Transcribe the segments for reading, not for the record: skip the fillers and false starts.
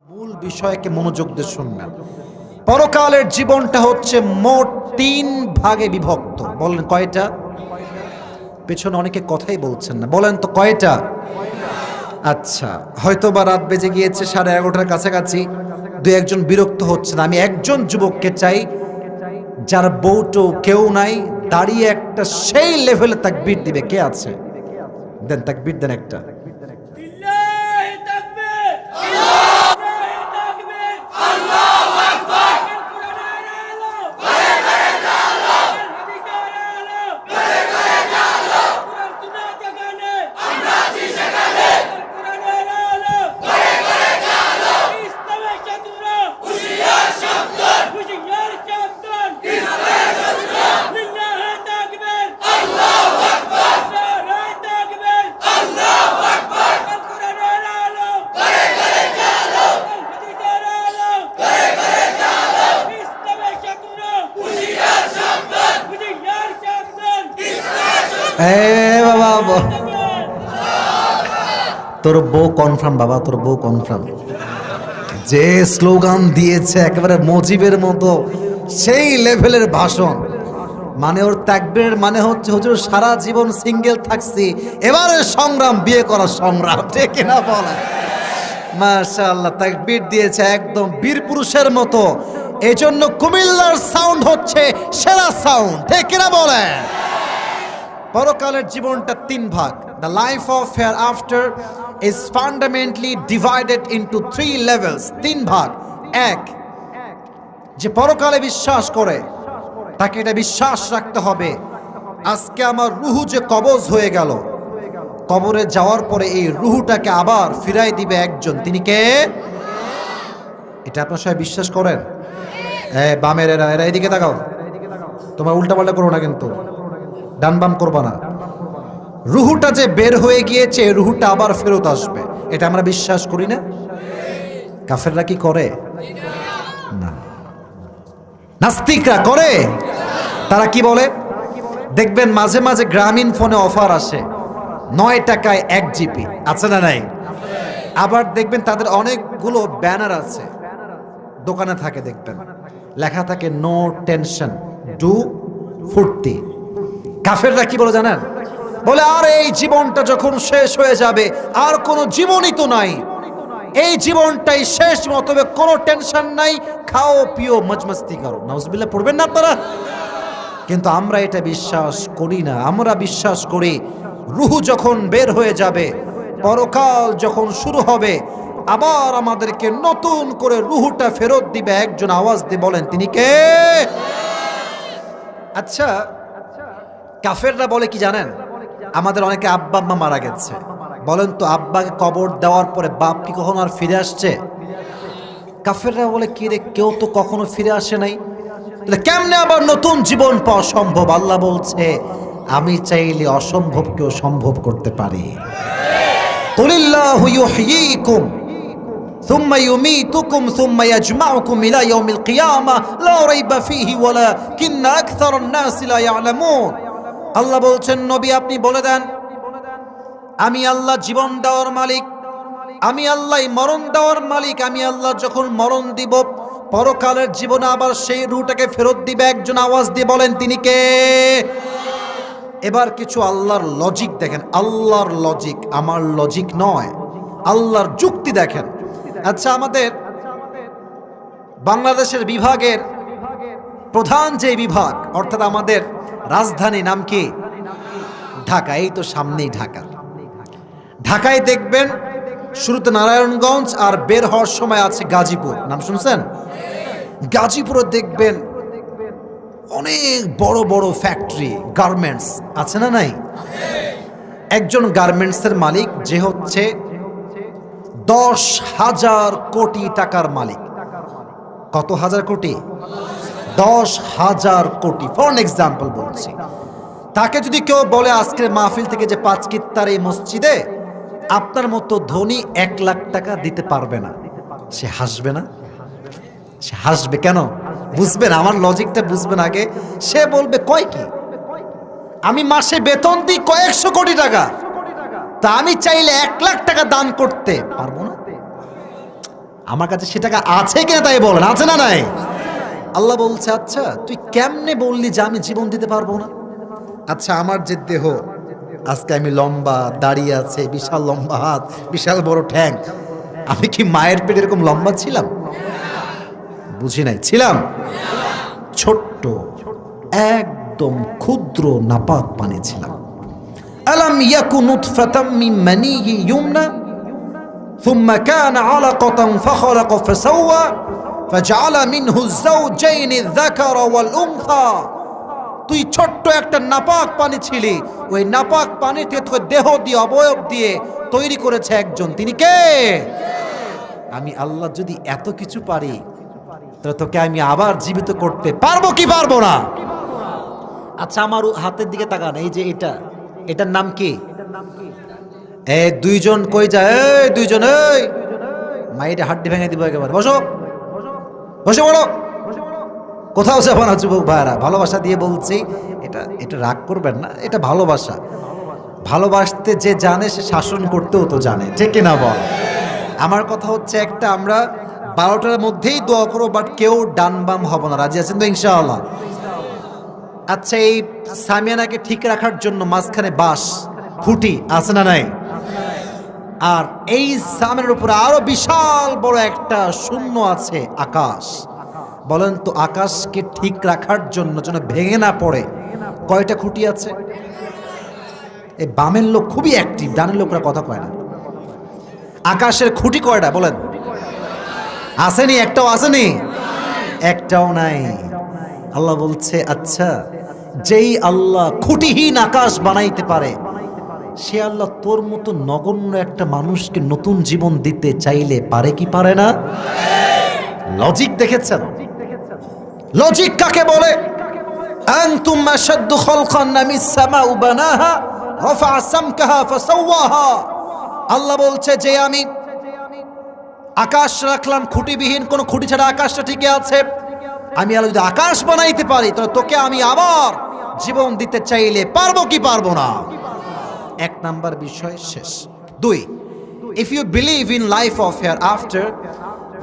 মূল বিষয়কে মনোযোগ দিয়ে শুনবেন। পরকালের জীবনটা হচ্ছে মোট 3 ভাগে বিভক্ত। বলেন কয়টা? পেছনে অনেকে কথাই বলছেন না, বলেন তো কয়টা? আচ্ছা, হয়তো বা রাত বেজে গিয়েছে 11:30টার কাছাকাছি, দু একজন বিরক্ত হচ্ছেন। আমি একজন যুবককে চাই যার বউটো কেউ নাই, দাঁড়িয়ে একটা সেই লেভেলে তাকবীর দিবে। কে আছে? দেন তাকবীর দেন একটা। বাবা, তোর বউ কনফার্ম বাবা, তোর বউ কনফার্ম। যে স্লোগান দিয়েছে একেবারে মুজিবের মতো, সেই লেভেলের ভাষণ। মানে ওর তাকবীরের মানে হচ্ছে হুজুর সারা জীবন সিঙ্গেল থাকছি, এবারে সংগ্রাম, বিয়ে করার সংগ্রাম। ঠিক না বলে? মাশাআল্লাহ, তাকবীর দিয়েছে একদম বীর পুরুষের মতো। এজন্য কুমিল্লার সাউন্ড হচ্ছে সেরা সাউন্ড। ঠিক না বলে? পরকালের জীবনটা 3 ভাগ। The life of hereafter is fundamentally divided into 3 levels. 3 ভাগ। 1, যে পরকালে বিশ্বাস করে তাকে এটা বিশ্বাস রাখতে হবে, আজকে আমার রুহু যে কবজ হয়ে গেল, কবরে যাওয়ার পরে এই রুহুটাকে আবার ফিরাই দিবে একজন। তিনি কে? এটা আপনার সবাই বিশ্বাস করেন? বামের এরা এদিকে তাকাও, তোমার উল্টাপাল্টা করো না কিন্তু, ডান বাম করবা না। রুহুটা যে বের হয়ে গিয়েছে, রুহুটা আবার ফেরত আসবে, এটা আমরা বিশ্বাস করি না? কাফেররা কি করে? না। নাস্তিকরা করে। তারা কি বলে দেখবেন, মাঝে মাঝে গ্রামীণ ফোনে অফার আসে 9 টাকায় 1 জিবি, আছে না নাই? আবার দেখবেন তাদের অনেকগুলো ব্যানার আছে, দোকানে থাকে, দেখবেন লেখা থাকে নো টেনশন, ডু ফুর্তি। কাফেররা কি বলে জানেন? বলে আর এই জীবনটা যখন শেষ হয়ে যাবে, আর কোনো জীবনই তো নাই, এই জীবনটাই শেষ, মতবে কোনো টেনশন নাই, খাও পিও মজমস্তি করো। নাউজুবিল্লাহ পড়বেন না আপনারা? কিন্তু আমরা এটা বিশ্বাস করি না। আমরা বিশ্বাস করি রুহু যখন বের হয়ে যাবে, পরকাল যখন শুরু হবে, আবার আমাদেরকে নতুন করে রুহুটা ফেরত দিবে একজন। আওয়াজ দিয়ে বলেন তিনি কে? আচ্ছা, কাফেররা বলে কি জানেন? আমাদের অনেকে আব্বা আম্মা মারা গেছে, বলেন তো আব্বাকে কবর দেওয়ার পরে বাপ কি কখনো আর ফিরে আসছে? কাফেররা বলে কি রে, কেউ তো কখনো ফিরে আসে নাই, কেমনে আবার নতুন জীবন পাওয়া সম্ভব? আল্লাহ বলছে আমি চাইলে অসম্ভবকেও সম্ভব করতে পারি। কুলিল্লাহু ইউহয়িকুম সুম্মা ইউমীতুকুম সুম্মা ইয়াজমাউকুম ইলা ইয়াউমিল কিয়ামাহ লা রাইবা ফীহি ওয়ালাকিন্না আকসারান নাসি লা ইয়ালামুন। আল্লাহ বলছেন নবী আপনি বলে দেন, আমি আল্লাহ জীবন দেওয়ার মালিক, আমি আল্লাহ মরণ দেওয়ার মালিক। আমি আল্লাহ যখন মরণ দিব, পরকালের জীবনে আবার সেই রুহটাকে ফেরত দিবে একজন। আওয়াজ দিয়ে বলেন তিনি কে? এবার কিছু আল্লাহর লজিক দেখেন, আল্লাহর লজিক, আমার লজিক নয়, আল্লাহর যুক্তি দেখেন। আচ্ছা, আমাদের বাংলাদেশের বিভাগের প্রধান যে বিভাগ, অর্থাৎ আমাদের রাজধানী নাম কি? ঢাকা। এই তো সামনেই ঢাকা। ঢাকায় দেখবেন শুরুতে নারায়ণগঞ্জ, আর বের হওয়ার সময় আছে গাজীপুর। নাম শুনছেন? গাজীপুরে দেখবেন অনেক বড় বড় ফ্যাক্টরি, গার্মেন্টস, আছে না নাই? একজন গার্মেন্টসের মালিক যে হচ্ছে 10,000 কোটি টাকার মালিক। কত হাজার কোটি? 10,000 কোটি। ফর এক্সাম্পল বলছি, তাকে যদি কেউ বলে আজকের মাহফিল থেকে যে 5 কিত্তার এই মসজিদে আপনার মতো ধনী 1 লাখ টাকা দিতে পারবে না, সে হাসবে না? সে হাসবে কেন? বুঝবেন, আমার লজিকটা বুঝবেন আগে। সে বলবে কয় কি, আমি মাসে বেতন দিই কয়েকশো কোটি টাকা, তা আমি চাইলে 1 লাখ টাকা দান করতে পারবো না? আমার কাছে সে টাকা আছে কিনা তাই বলেন, আছে না নাই? আল্লাহ বলছে আচ্ছা তুই কেমনে বললি যে আমি জীবন দিতে পারবো না? আচ্ছা আমার যে দেহ, আজকে আমি লম্বা, দাঁড়িয়ে আছে, বিশাল লম্বা হাত, বিশাল বড় ঠ্যাং, আমি কি মায়ের পেটে এরকম লম্বা ছিলাম? বুঝি নাই, ছিলাম ছোট্ট একদম ক্ষুদ্র নাপাক পানি ছিলাম। আলাম ইয়াকুন নুতফাতাম মিন মানিয়্যি ইউমনা ثم كان علقة فخلق فسوى فجعل منه الزوجين الذكر والأنثى। তুই ছোট্ট একটা নাপাক পানি ছিলি, ওই নাপাক পানিতে তোকে দেহ দিয়ে অবয়ব দিয়ে তৈরি করেছে একজন, তিনি কে? আমি আল্লাহ যদি এত কিছু পারি তাহলে তোকে আমি আবার জীবিত করতে পারবো কি পারবো না? আচ্ছা আমার হাতের দিকে তাকান, এই যে এটার নাম কি? এই দুইজন কই যায়? এই দুইজন, এই মাইটা হাড্ডি ভেঙে দিব একেবারে। বসো বসে বলো, কোথাও যাবো না যুবক ভাইরা, ভালোবাসা দিয়ে বলছি, এটা রাগ করবেন না, এটা ভালোবাসা। ভালোবাসতে যে জানে সে শাসন করতেও তো জানে, ঠিক কিনা বল? আমার কথা হচ্ছে একটা, আমরা 12টার মধ্যেই দোয়া করো, বাট কেউ ডান বাম হব না, রাজি আছেন তো ইনশাআল্লাহ? আচ্ছা এই সামিয়ানাকে ঠিক রাখার জন্য মাঝখানে বাঁশ খুঁটি আছে না নাই? আর এই সামিয়ানার উপরে আরো বিশাল বড় একটা শূন্য আছে, আকাশ। বলেন তো আকাশকে ঠিক রাখার জন্য যেন ভেঙে না পড়ে কয়টা খুঁটি আছে? এই বামের লোক খুবই অ্যাক্টিভ, ডানের লোকরা কথা কয় না। আকাশের খুঁটি কয়টা বলেন? আসেনি, একটাও আসেনি, একটাও নাই। আল্লাহ বলছে আচ্ছা যেই আল্লাহ খুঁটিহীন আকাশ বানাইতে পারে, সে আল্লাহ তোর মতো নগণ্য একটা মানুষকে নতুন জীবন দিতে চাইলে পারে কি পারে না? লজিক দেখেছেন? লজিক কাকে বলে? আনতুম আশাদ্দু খালকান মিস সামাউ বানাহা রাফা সামকাহা ফাসাওয়াহা। আল্লাহ বলছে যে আমি আকাশ রাখলাম খুঁটিবিহীন, কোন খুঁটি ছাড়া আকাশটা ঠিকই আছে। আমি আল্লাহ যদি আকাশ বানাইতে পারি তাহলে তোকে আমি আবার জীবন দিতে চাইলে পারবো কি পারবো না? এক নাম্বার বিষয় শেষ। 2, if you believe in life of hereafter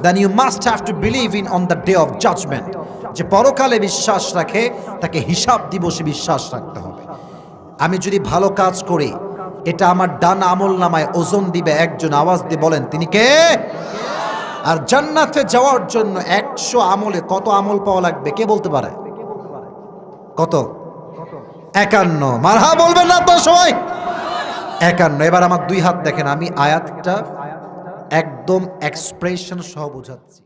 then you must have to believe in on the day of judgment। যে পরকালে বিশ্বাস রাখে তাকে হিসাব দিবসে বিশ্বাস রাখতে হবে। আমি যদি ভালো কাজ করি এটা আমার ডান আমল নামায় ওজন দিবে একজন, আওয়াজ দিয়ে বলেন তিনি কে? আর জান্নাতে যাওয়ার জন্য 100 আমলে কত আমল পাওয়া লাগবে কে বলতে পারে? কত? 51। মারহা বলবেন না তো সবাই? 51। এবার আমার 2 হাত দেখেন, আমি আয়াতটা একদম এক্সপ্রেশন সহ বোঝাচ্ছি।